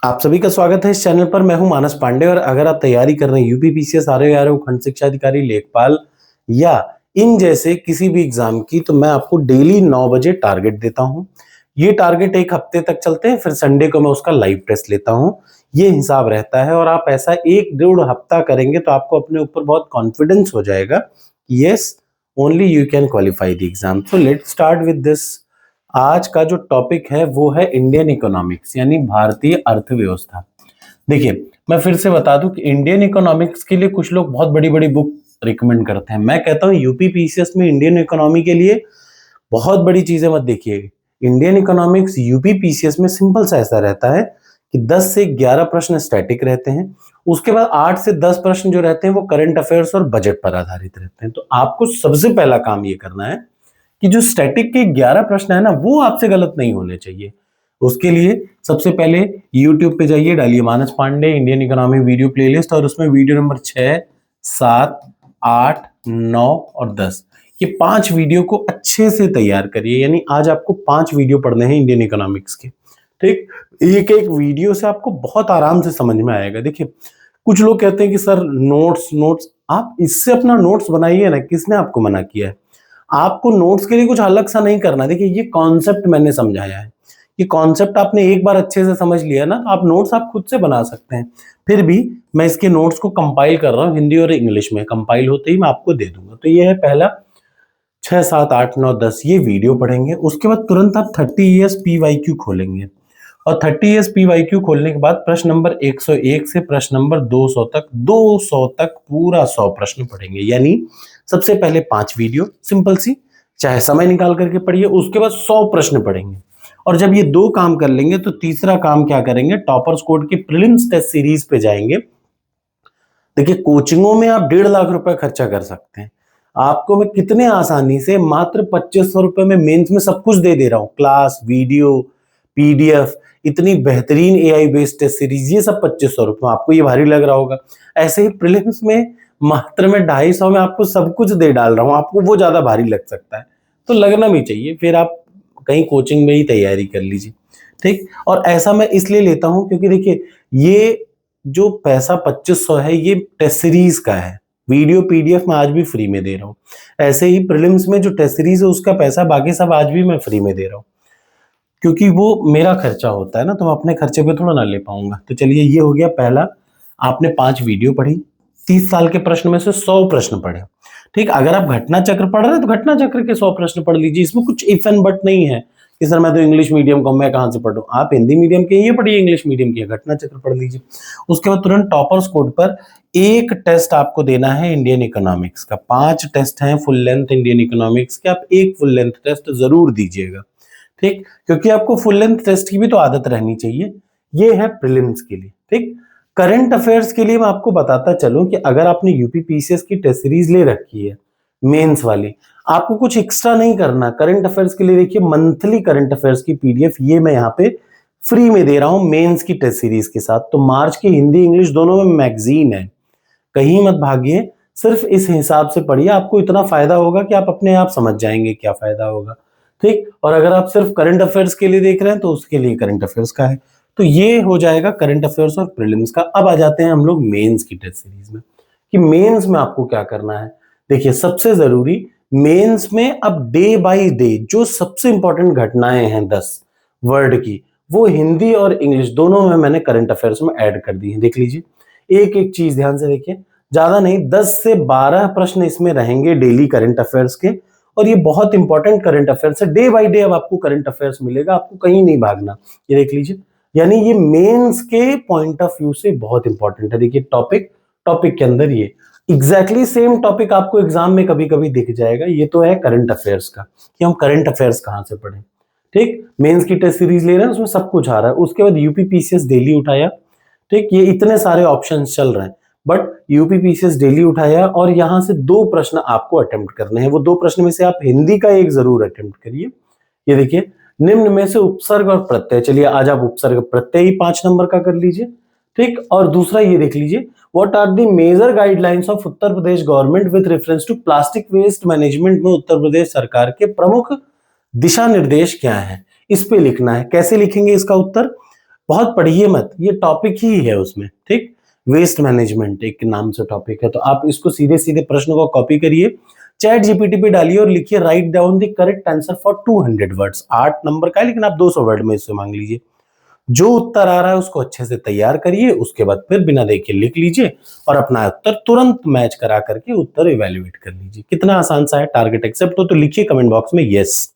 आप सभी का स्वागत है इस चैनल पर। मैं हूं मानस पांडे और अगर आप तैयारी कर रहे हैं यूपी पीसीएस, आरओ, खंड शिक्षा अधिकारी, लेखपाल या इन जैसे किसी भी एग्जाम की, तो मैं आपको डेली 9 बजे टारगेट देता हूं। ये टारगेट एक हफ्ते तक चलते हैं, फिर संडे को मैं उसका लाइव टेस्ट लेता हूं। ये हिसाब रहता है और आप ऐसा 1-1.5 हफ्ता करेंगे तो आपको अपने ऊपर बहुत कॉन्फिडेंस हो जाएगा। Yes, only you can qualify the exam. So let's start with this. आज का जो टॉपिक है वो है इंडियन इकोनॉमिक्स, यानी भारतीय अर्थव्यवस्था। देखिए, मैं फिर से बता दूं कि इंडियन इकोनॉमिक्स के लिए कुछ लोग बहुत बड़ी बड़ी बुक रिकमेंड करते हैं। मैं कहता हूं यूपी पीसीएस में इंडियन इकोनॉमी के लिए बहुत बड़ी चीजें मत देखिए। इंडियन इकोनॉमिक्स यूपी पीसीएस में सिंपल सा ऐसा रहता है कि 10 से 11 प्रश्न स्टैटिक रहते हैं। उसके बाद 8 से 10 प्रश्न जो रहते हैं वो करंट अफेयर्स और बजट पर आधारित रहते हैं। तो आपको सबसे पहला काम ये करना है कि जो स्टैटिक के 11 प्रश्न है ना, वो आपसे गलत नहीं होने चाहिए। उसके लिए सबसे पहले YouTube पे जाइए, डालिए Manas Pandey Indian economy video playlist और उसमें वीडियो नंबर 6, 7, 8, 9 और 10, ये 5 वीडियो को अच्छे से तैयार करिए। यानी आज आपको 5 वीडियो पढ़ने हैं इंडियन इकोनॉमिक्स के। ठीक, एक एक वीडियो से आपको बहुत आराम से समझ में आएगा। देखिए, कुछ लोग कहते हैं कि सर नोट्स नोट्स, आप इससे अपना नोट्स बनाइए ना। किसने आपको मना किया है? आपको नोट्स के लिए कुछ अलग सा नहीं करना। देखिए, ये कॉन्सेप्ट मैंने समझाया है। ये कॉन्सेप्ट आपने एक बार अच्छे से समझ लिया ना, तो आप नोट्स आप खुद से बना सकते हैं। फिर भी मैं इसके नोट्स को कंपाइल कर रहा हूँ, हिंदी और इंग्लिश में। कंपाइल होते ही मैं आपको दे दूंगा। तो ये है पहला, 6, 7, 8, 9, 10 ये वीडियो पढ़ेंगे। उसके बाद तुरंत आप 30 ईयर्स पीवाईक्यू खोलेंगे और 30 ईयर्स पीवाईक्यू खोलने के बाद प्रश्न नंबर 101 से प्रश्न नंबर 200 तक पूरा 100 प्रश्न पढ़ेंगे। यानी सबसे पहले 5 वीडियो सिंपल सी, चाहे समय निकाल करके पढ़िए। उसके बाद 100 प्रश्न पढ़ेंगे और जब ये 2 काम कर लेंगे तो तीसरा काम क्या करेंगे? टॉपर्स कोड की प्रीलिम्स टेस्ट सीरीज पे जाएंगे। देखिए, कोचिंगों में आप 1.5 लाख रुपए खर्चा कर सकते हैं। आपको मैं कितने आसानी से मात्र 2500 रुपए में मेंस में सब कुछ दे रहा हूं। क्लास, वीडियो, पीडीएफ, इतनी बेहतरीन एआई बेस्ड टेस्ट सीरीज, ये सब 2500 रुपए में। आपको ये भारी लग रहा होगा। ऐसे ही प्रीलिम्स में मात्र में 250 में आपको सब कुछ दे डाल रहा हूं, आपको वो ज्यादा भारी लग सकता है। तो लगना भी चाहिए, फिर आप कहीं कोचिंग में ही तैयारी कर लीजिए। ठीक, और ऐसा मैं इसलिए लेता हूं क्योंकि देखिए, ये जो पैसा 2500 है ये टेस्ट सीरीज का है। वीडियो पीडीएफ मैं आज भी फ्री में दे रहा हूँ। ऐसे ही प्रीलिम्स में जो टेस्ट सीरीज है उसका पैसा बाकी सब आज भी मैं फ्री में दे रहा हूँ, क्योंकि वो मेरा खर्चा होता है ना, तो मैं अपने खर्चे पे थोड़ा ना ले पाऊंगा। तो चलिए, ये हो गया पहला। आपने 5 वीडियो पढ़ी, 30 साल के प्रश्न में से 100 प्रश्न पढ़े। ठीक, अगर आप घटना चक्र पढ़ रहे हैं तो घटना चक्र के 100 प्रश्न पढ़ लीजिए। इसमें कुछ इफ एंड बट नहीं है कि सर मैं तो इंग्लिश मीडियम का, मैं कहां से पढ़ूं। आप हिंदी मीडियम के ये पढ़िए, इंग्लिश मीडियम के घटना चक्र पढ़ लीजिए। उसके बाद तुरंत टॉपर्स कोड पर एक टेस्ट आपको देना है इंडियन इकोनॉमिक्स का। 5 टेस्ट हैं फुल लेंथ इंडियन इकोनॉमिक्स के, आप एक फुल लेंथ टेस्ट जरूर दीजिएगा। ठीक, क्योंकि आपको फुल लेंथ टेस्ट की भी तो आदत रहनी चाहिए। ये है प्रीलिम्स के लिए। ठीक, करंट अफेयर्स के लिए मैं आपको बताता चलूं कि अगर आपने यूपी पीसीएस की टेस्ट सीरीज ले रखी है मेंस वाली, आपको कुछ एक्स्ट्रा नहीं करना। करंट अफेयर्स के लिए देखिए, मंथली करंट अफेयर्स की पीडीएफ ये मैं यहाँ पे फ्री में दे रहा हूं मेंस की टेस्ट सीरीज के साथ। तो मार्च की हिंदी इंग्लिश दोनों में मैगजीन है, कहीं मत भागिए। सिर्फ इस हिसाब से पढ़िए, आपको इतना फायदा होगा कि आप अपने आप समझ जाएंगे क्या फायदा होगा। ठीक, और अगर आप सिर्फ करंट अफेयर्स के लिए देख रहे हैं तो उसके लिए करंट अफेयर्स का है। तो ये हो जाएगा करंट अफेयर्स और प्रीलिम्स का। अब आ जाते हैं हम लोग मेंस की टेस्ट सीरीज में कि मेंस में आपको क्या करना है। देखिए, सबसे जरूरी मेंस में अब डे बाय डे जो सबसे इंपॉर्टेंट घटनाएं हैं 10 वर्ड की, वो हिंदी और इंग्लिश दोनों में मैंने करंट अफेयर्स में ऐड कर दी है। देख लीजिए, एक एक चीज ध्यान से देखिए। ज्यादा नहीं, 10 से 12 प्रश्न इसमें रहेंगे डेली करंट अफेयर्स के, और ये बहुत इंपॉर्टेंट करंट अफेयर्स है। डे बाय डे अब आपको करंट अफेयर्स मिलेगा, आपको कहीं नहीं भागना। ये देख लीजिए, यानी ये मेंस के पॉइंट ऑफ व्यू से बहुत इंपॉर्टेंट है। देखिए, टॉपिक टॉपिक के अंदर ये एग्जैक्टली सेम टॉपिक आपको एग्जाम में कभी कभी दिख जाएगा। ये तो है करंट अफेयर्स का कि हम करंट अफेयर्स कहां से पढ़ें। ठीक, मेंस की टेस्ट सीरीज ले रहे हैं, उसमें सब कुछ आ रहा है। उसके बाद यूपी पीसीएस डेली उठाया। ठीक, ये इतने सारे ऑप्शंस चल रहे हैं, बट यूपी पीसीएस डेली उठाया और यहां से 2 प्रश्न आपको अटेम्प्ट करने हैं। वो 2 प्रश्न में से आप हिंदी का एक जरूर अटेम्प्ट करिए। ये देखिए, निम्न में से उपसर्ग और प्रत्यय, चलिए आज आप उपसर्ग प्रत्यय ही 5 नंबर का कर लीजिए। ठीक, और दूसरा ये देख लीजिए, what are the major guidelines of Uttar Pradesh government with reference to plastic waste management में उत्तर प्रदेश सरकार के प्रमुख दिशा निर्देश क्या है। इस पे लिखना है। कैसे लिखेंगे इसका उत्तर? बहुत पढ़िए मत, ये टॉपिक ही है उसमें, ठीक। वेस्ट मैनेजमेंट एक नाम से टॉपिक है, तो आप इसको सीधे सीधे प्रश्न को कॉपी करिए, चैट जीपीटी पे डालिए और लिखिए write down the correct answer for 200 words. 8 number का है लेकिन आप 200 वर्ड में इससे मांग लीजिए। जो उत्तर आ रहा है उसको अच्छे से तैयार करिए, उसके बाद फिर बिना देखे लिख लीजिए और अपना उत्तर तुरंत मैच करा करके उत्तर इवेल्युएट कर लीजिए। कितना आसान सा है। टारगेट एक्सेप्ट हो तो लिखिए कमेंट बॉक्स में यस।